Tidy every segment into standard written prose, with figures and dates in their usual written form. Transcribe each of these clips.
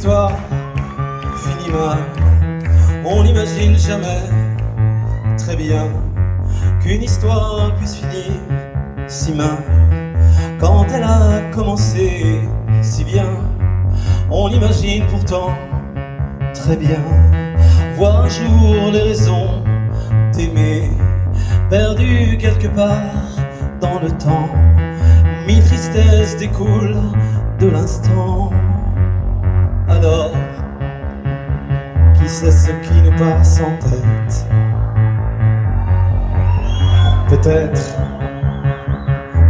histoire finit mal. On n'imagine jamais très bien qu'une histoire puisse finir si mal. Quand elle a commencé si bien, on imagine pourtant très bien voir un jour les raisons d'aimer, perdues quelque part dans le temps. Mille tristesses découlent de l'instant. Alors, qui sait ce qui nous passe en tête? Peut-être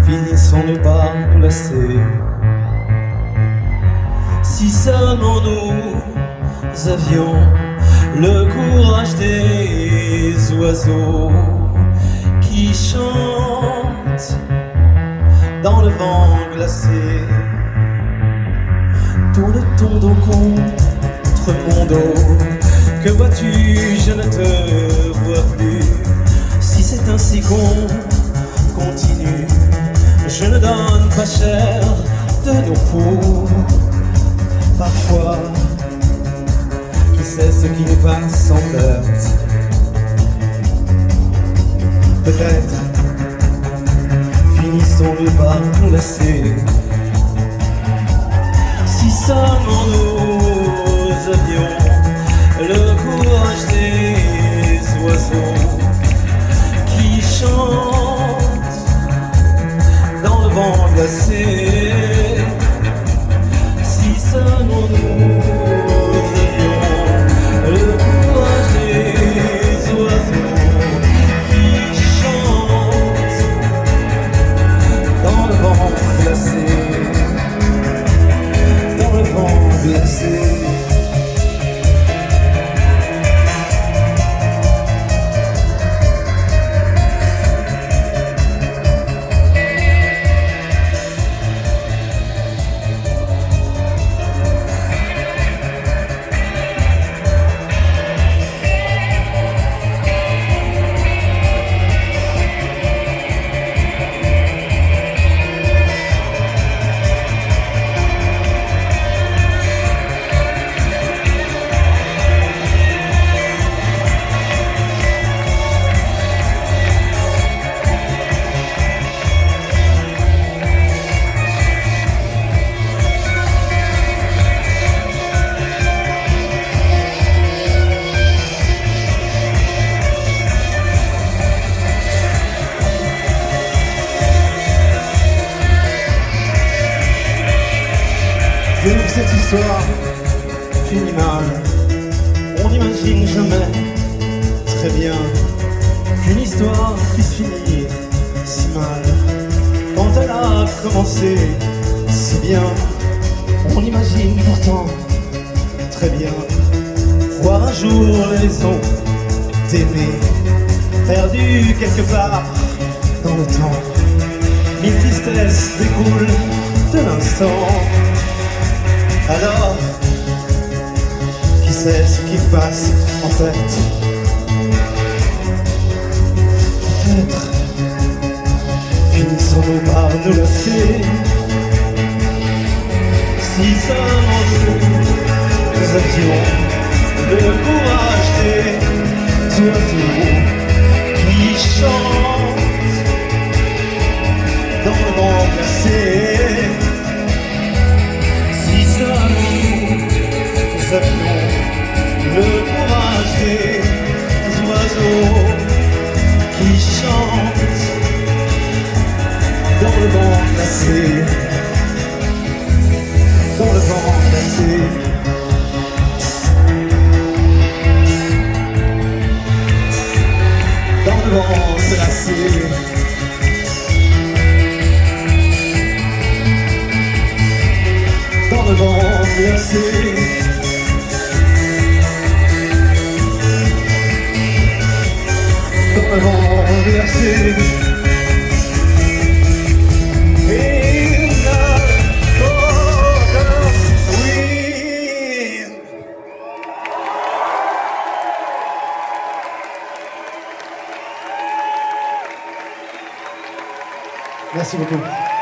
finissons-nous par nous lasser. Si seulement nous avions le courage des oiseaux qui chantent dans le vent glacé. Tourne-t-on dos contre mon dos? Que vois-tu? Je ne te vois plus. Si c'est ainsi qu'on continue, je ne donne pas cher de nos peaux. Parfois, qui sait ce qui nous passe en tête? Peut-être finissons-nous par nous lasser. Si seulement nous avions le courage des oiseaux qui chantent dans le vent glacé. Si seulement nous avions le courage des oiseaux qui chantent dans le vent glacé. Dans le vent glacé. Cette histoire finit mal. On n'imagine jamais très bien qu'une histoire puisse finir si mal. Quand elle a commencé si bien, on imagine pourtant très bien voir un jour les raisons d'aimer, perdues quelque part dans le temps. Mille tristesses découlent de l'instant. Alors, qui sait ce qui passe en tête? Peut-être finissons-nous par nous lasser. Si seulement nous avions le courage des oiseaux qui chantent dans le vent glacé. Nous avions le courage des oiseaux qui chantent dans le vent glacé. Dans le vent glacé. Dans le vent glacé. Dans le vent glacé. Dans le vent glacé. In the cold wind. Merci beaucoup.